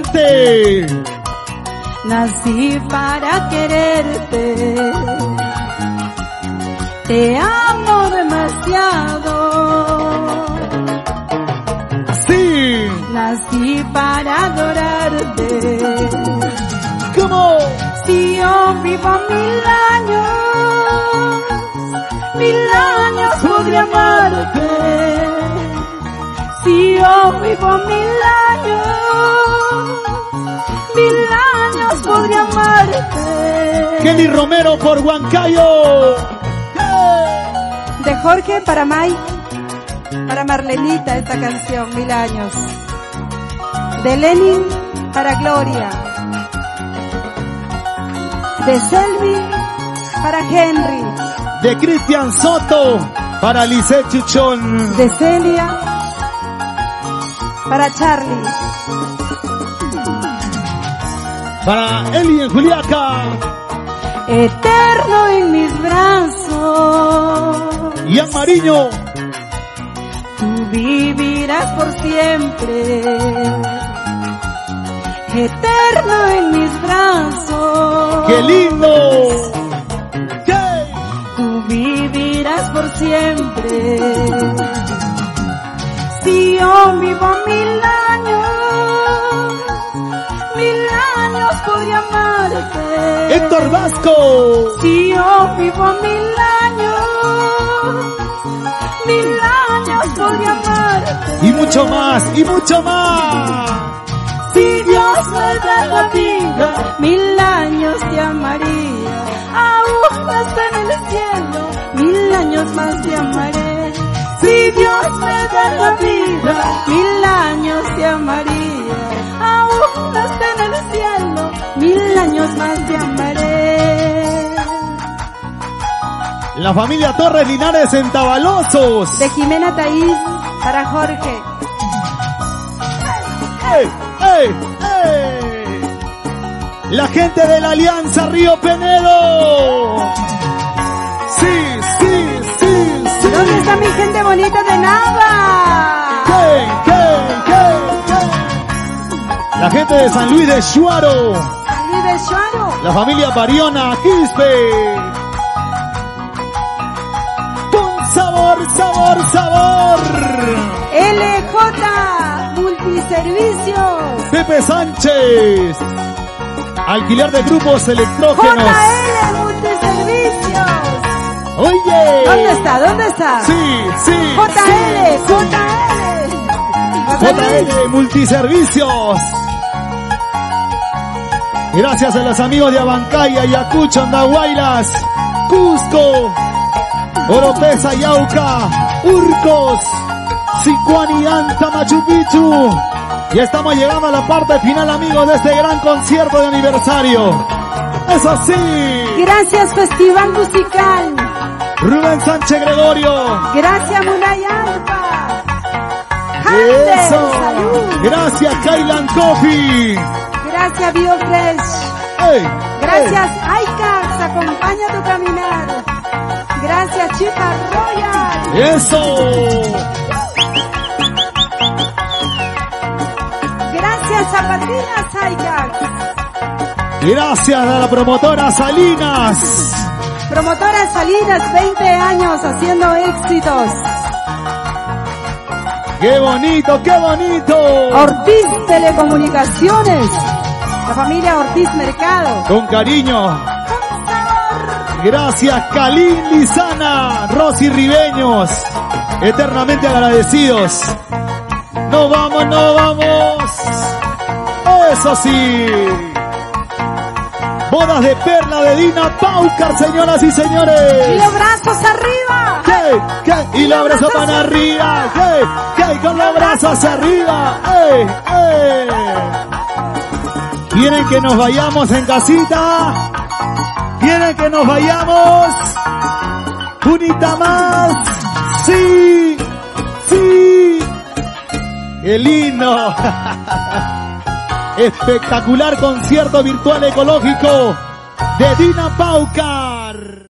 cante. Nací para quererte, te amo demasiado. Sí. Nací para adorarte. ¿Cómo? Si yo vivo 1000 años podré amarte. Si yo vivo 1000 años podré amarte. Kelly Romero por Huancayo. De Jorge para May, para Marlenita esta canción, 1000 años. De Lenin para Gloria. De Selvi para Henry. De Cristian Soto para Lisette Chuchón. De Celia para Charlie. Para Eli en Juliaca. Eterno en mis brazos. Ian Mariño. Tú vivirás por siempre. Eterno en mis brazos. ¡Qué lindo! Tú vivirás por siempre. Si yo vivo 1000 años podré amarte. Héctor Vasco. Si yo vivo 1000 años podré amarte. Y mucho más, y mucho más. Si Dios me da la vida, 1000 años te amaría. Aún hasta en el cielo, 1000 años más te amaré. Si Dios me da la vida, 1000 años te amaría. Aún hasta en el cielo, 1000 años más te amaré. La familia Torres Linares en Tabalosos. De Jimena Taís para Jorge. ¡Ey! ¡Ey! ¡Ey! La gente de la Alianza Río Penedo. Sí, sí, sí, sí. ¿Dónde está mi gente bonita de Nava? ¿Qué? La gente de San Luis de Shuaro. San Luis de Shuaro. La familia Bariona Quispe. Con sabor, sabor, sabor. LJ Multiservicios. Pepe Sánchez. Alquiler de grupos electrógenos. JL Multiservicios. Oye. ¿Dónde está? ¿Dónde está? Sí, sí. JL, sí. JL Multiservicios. Gracias a los amigos de Abancay, Ayacucho, Andahuaylas, Cusco, Oropesa, Yauca, Urcos, Sicuani, Anta, Machu Picchu. Ya estamos llegando a la parte final, amigos, de este gran concierto de aniversario. ¡Eso sí! Gracias, Festival Musical. Rubén Sánchez Gregorio. Gracias, Munay Alfa. ¡Eso! Salud. Gracias, Kailan Coffee. Gracias, BioFresh. ¡Ey! Gracias, Aikax. Acompaña tu caminar. Gracias, Chica Royal. ¡Eso! Gracias, Zapatillas Aikax. Gracias a la promotora Salinas. Promotora Salinas, 20 años haciendo éxitos. ¡Qué bonito, qué bonito! Ortiz Telecomunicaciones. La familia Ortiz Mercado. Con cariño. Gracias, Kalin Lizana, Rosy Ribeños. Eternamente agradecidos. ¡Nos vamos, nos vamos! ¡Eso sí! Bodas de perla de Dina Paucar, señoras y señores. Y los brazos arriba. ¿Qué? Y los brazos para arriba. ¿Qué? Con los brazos arriba. ¿Quieren que nos vayamos en casita? ¿Quieren que nos vayamos? ¿Unita más? ¡Sí! ¡Sí! ¡Qué lindo! Espectacular concierto virtual ecológico de Dina Paucar.